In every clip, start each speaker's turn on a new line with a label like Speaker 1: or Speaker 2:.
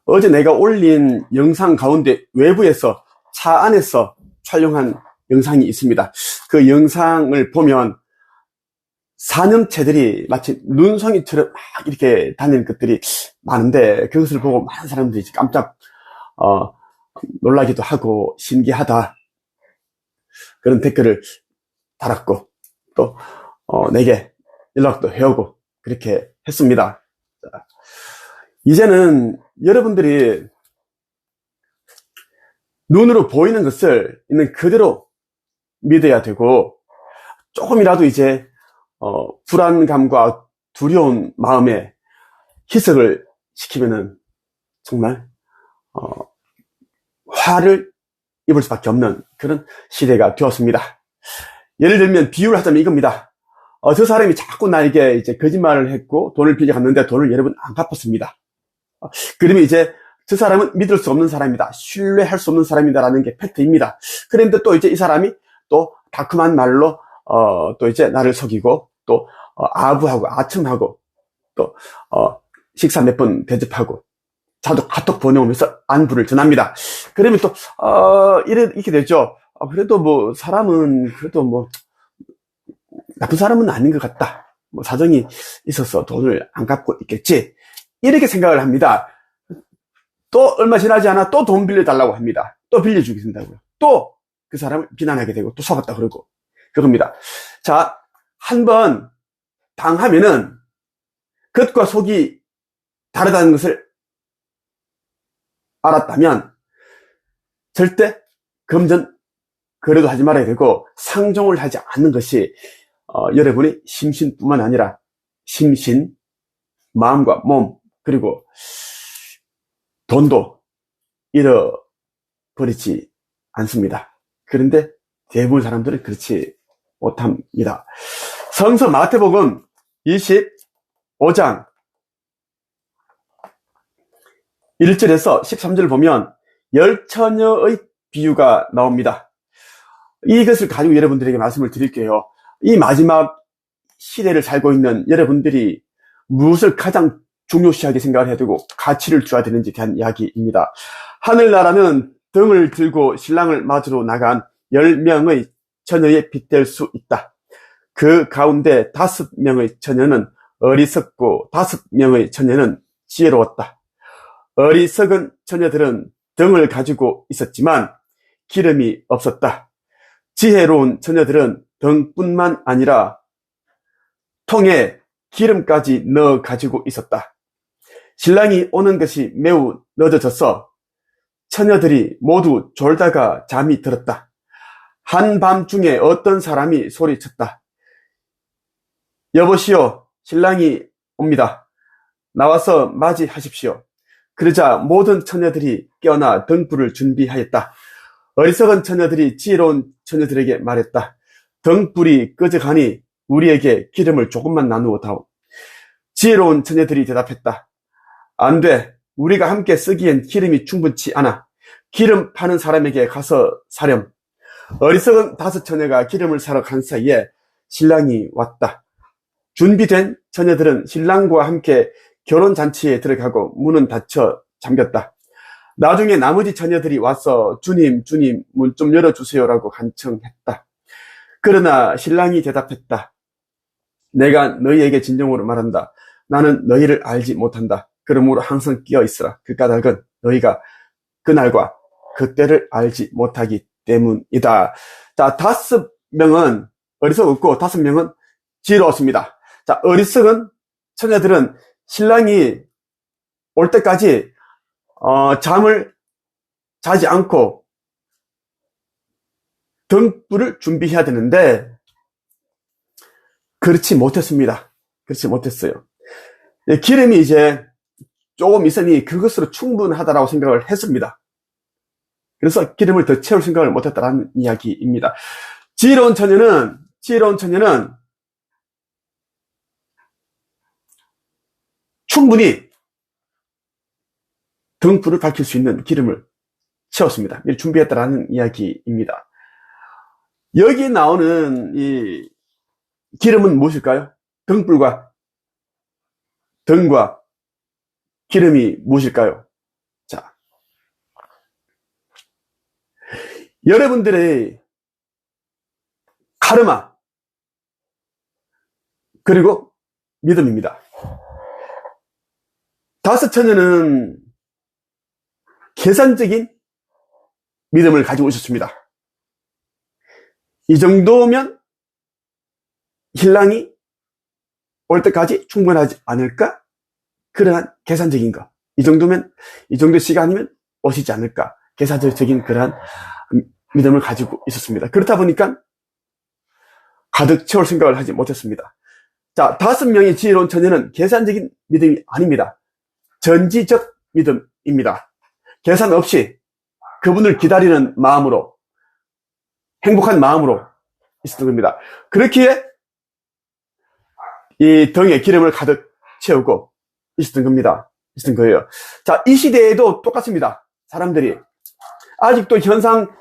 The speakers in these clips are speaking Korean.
Speaker 1: 어제 내가 올린 영상 가운데 외부에서 차 안에서 촬영한 영상이 있습니다. 그 영상을 보면 사념체들이 마치 눈송이처럼 막 이렇게 다니는 것들이 많은데, 그것을 보고 많은 사람들이 깜짝 놀라기도 하고 신기하다, 그런 댓글을 달았고, 또 내게 연락도 해오고 그렇게 했습니다. 이제는 여러분들이 눈으로 보이는 것을 있는 그대로 믿어야 되고, 조금이라도 이제 불안감과 두려운 마음에 희석을 시키면은 정말 화를 입을 수밖에 없는 그런 시대가 되었습니다. 예를 들면 비유를 하자면 이겁니다. 저 사람이 자꾸 나에게 이제 거짓말을 했고 돈을 빌려갔는데 돈을 여러분 안 갚았습니다. 그러면 이제 저 사람은 믿을 수 없는 사람이다, 신뢰할 수 없는 사람이다라는 게 팩트입니다. 그런데 또 이제 이 사람이 또 다크한 말로 또 이제 나를 속이고, 또 아부하고 아첨하고, 또 식사 몇 번 대접하고, 자주 카톡 보내오면서 안부를 전합니다. 그러면 또 이렇게 되죠. 그래도 뭐 사람은 그래도 뭐 나쁜 사람은 아닌 것 같다, 뭐 사정이 있어서 돈을 안 갚고 있겠지, 이렇게 생각을 합니다. 또 얼마 지나지 않아 또 돈 빌려달라고 합니다. 또 빌려주겠다고요. 또 그 사람을 비난하게 되고 또 속았다 그러고 그겁니다. 자, 한번 당하면은 겉과 속이 다르다는 것을 알았다면 절대 금전 거래도 하지 말아야 되고, 상종을 하지 않는 것이 여러분의 심신뿐만 아니라 심신, 마음과 몸, 그리고 돈도 잃어버리지 않습니다. 그런데 대부분 사람들은 그렇지 못합니다. 성서 마태복음 25장 1절에서 13절 보면 열처녀의 비유가 나옵니다. 이것을 가지고 여러분들에게 말씀을 드릴게요. 이 마지막 시대를 살고 있는 여러분들이 무엇을 가장 중요시하게 생각을 해야 되고 가치를 줘야 되는지에 대한 이야기입니다. 하늘나라는 등을 들고 신랑을 맞으러 나간 10명의 처녀에 빗댈 수 있다. 그 가운데 5명의 처녀는 어리석고 5명의 처녀는 지혜로웠다. 어리석은 처녀들은 등을 가지고 있었지만 기름이 없었다. 지혜로운 처녀들은 등뿐만 아니라 통에 기름까지 넣어 가지고 있었다. 신랑이 오는 것이 매우 늦어져서 처녀들이 모두 졸다가 잠이 들었다. 한밤중에 어떤 사람이 소리쳤다. 여보시오, 신랑이 옵니다. 나와서 맞이하십시오. 그러자 모든 처녀들이 깨어나 등불을 준비하였다. 어리석은 처녀들이 지혜로운 처녀들에게 말했다. 등불이 꺼져가니 우리에게 기름을 조금만 나누어 다오. 지혜로운 처녀들이 대답했다. 안 돼. 우리가 함께 쓰기엔 기름이 충분치 않아. 기름 파는 사람에게 가서 사렴. 어리석은 5 처녀가 기름을 사러 간 사이에 신랑이 왔다. 준비된 처녀들은 신랑과 함께 결혼잔치에 들어가고 문은 닫혀 잠겼다. 나중에 나머지 처녀들이 와서 주님, 문 좀 열어주세요라고 간청했다. 그러나 신랑이 대답했다. 내가 너희에게 진정으로 말한다. 나는 너희를 알지 못한다. 그러므로 항상 끼어 있으라. 그 까닭은 너희가 그날과 그때를 알지 못하기 때문이다. 자, 5명은 어리석었고 5명은 지혜로웠습니다. 자, 어리석은 처녀들은 신랑이 올 때까지 잠을 자지 않고 등불을 준비해야 되는데 그렇지 못했습니다. 그렇지 못했어요. 기름이 이제 조금 있으니 그것으로 충분하다라고 생각을 했습니다. 그래서 기름을 더 채울 생각을 못했다라는 이야기입니다. 지혜로운 처녀는 충분히 등불을 밝힐 수 있는 기름을 채웠습니다. 준비했다라는 이야기입니다. 여기에 나오는 이 기름은 무엇일까요? 등과 기름이 무엇일까요? 여러분들의 카르마, 그리고 믿음입니다. 다섯 처녀는 계산적인 믿음을 가지고 있었습니다. 이 정도면 신랑이 올 때까지 충분하지 않을까? 그러한 계산적인 것. 이 정도 시간이면 오시지 않을까? 계산적인 그러한 믿음을 가지고 있었습니다. 그렇다 보니까 가득 채울 생각을 하지 못했습니다. 자, 5명의 지혜로운 처녀는 계산적인 믿음이 아닙니다. 전지적 믿음입니다. 계산 없이 그분을 기다리는 마음으로, 행복한 마음으로 있었던 겁니다. 그렇기에 이 등에 기름을 가득 채우고 있었던 겁니다. 있었던 거예요. 자, 이 시대에도 똑같습니다. 사람들이 아직도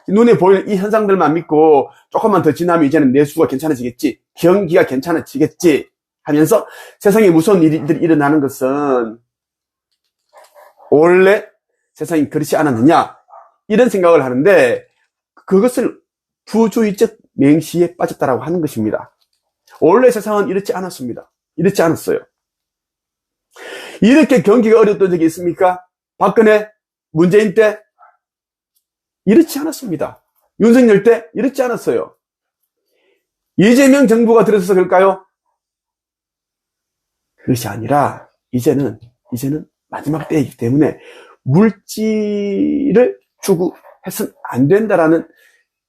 Speaker 1: 눈에 보이는 이 현상들만 믿고 조금만 더 지나면 이제는 내수가 괜찮아지겠지, 경기가 괜찮아지겠지 하면서 세상에 무서운 일들이 일어나는 것은 원래 세상이 그렇지 않았느냐, 이런 생각을 하는데, 그것을 부주의적 맹시에 빠졌다라고 하는 것입니다. 원래 세상은 이렇지 않았습니다. 이렇지 않았어요. 이렇게 경기가 어려웠던 적이 있습니까? 박근혜, 문재인 때 이렇지 않았습니다. 윤석열 때 이렇지 않았어요. 이재명 정부가 들어서서 그럴까요? 그것이 아니라 이제는 마지막 때이기 때문에 물질을 추구해서는 안 된다라는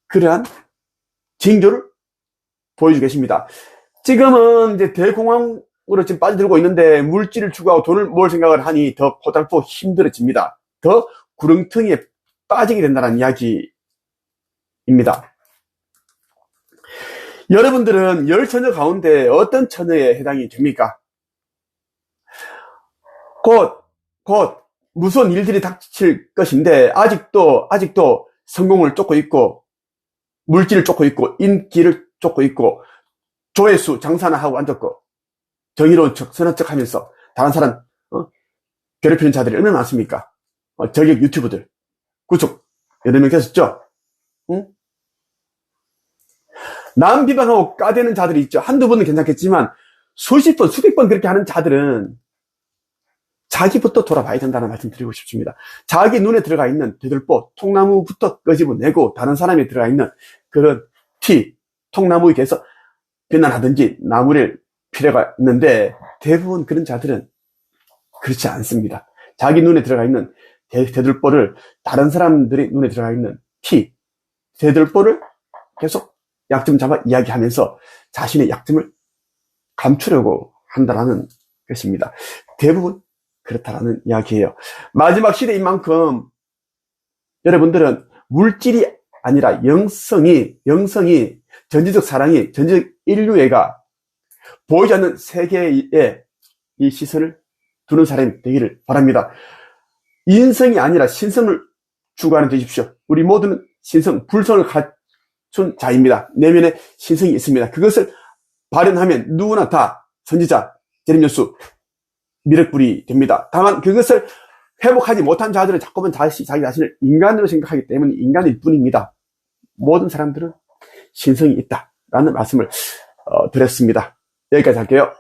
Speaker 1: 그러한 징조를 보여주고 계십니다. 지금은 이제 대공황으로 지금 빠져들고 있는데, 물질을 추구하고 돈을 모을 생각을 하니 더 고달프고 힘들어집니다. 더 구렁텅이에 빠지게 된다는 이야기입니다. 여러분들은 10처녀 가운데 어떤 처녀에 해당이 됩니까? 곧 무서운 일들이 닥칠 것인데, 아직도 성공을 쫓고 있고, 물질을 쫓고 있고, 인기를 쫓고 있고, 조회수 장사나 하고 앉았고, 정의로운 척, 선한 척 하면서 다른 사람 괴롭히는 자들이 얼마나 많습니까? 저격 유튜브들 구속 여러 명 계셨죠? 응? 남 비방하고 까대는 자들이 있죠. 한두 번은 괜찮겠지만 수십 번, 수백 번 그렇게 하는 자들은 자기부터 돌아봐야 된다는 말씀 드리고 싶습니다. 자기 눈에 들어가 있는 되돌보, 통나무부터 끄집어내고 다른 사람이 들어가 있는 그런 통나무에 대해서 비난하든지 나무를 필요가 있는데, 대부분 그런 자들은 그렇지 않습니다. 자기 눈에 들어가 있는 되돌보를 다른 사람들이 눈에 들어가 있는 되돌보를 계속 약점 잡아 이야기하면서 자신의 약점을 감추려고 한다라는 것입니다. 대부분 그렇다라는 이야기예요. 마지막 시대인 만큼 여러분들은 물질이 아니라 영성이, 전지적 사랑이, 전지적 인류애가 보이지 않는 세계에 이 시선을 두는 사람이 되기를 바랍니다. 인성이 아니라 신성을 추구하는 되십시오. 우리 모두는 불성을 갖춘 자입니다. 내면에 신성이 있습니다. 그것을 발현하면 누구나 다 선지자, 제림요수, 미륵불이 됩니다. 다만 그것을 회복하지 못한 자들은 자꾸만 자기 자신을 인간으로 생각하기 때문에 인간일 뿐입니다. 모든 사람들은 신성이 있다라는 말씀을 드렸습니다. 여기까지 할게요.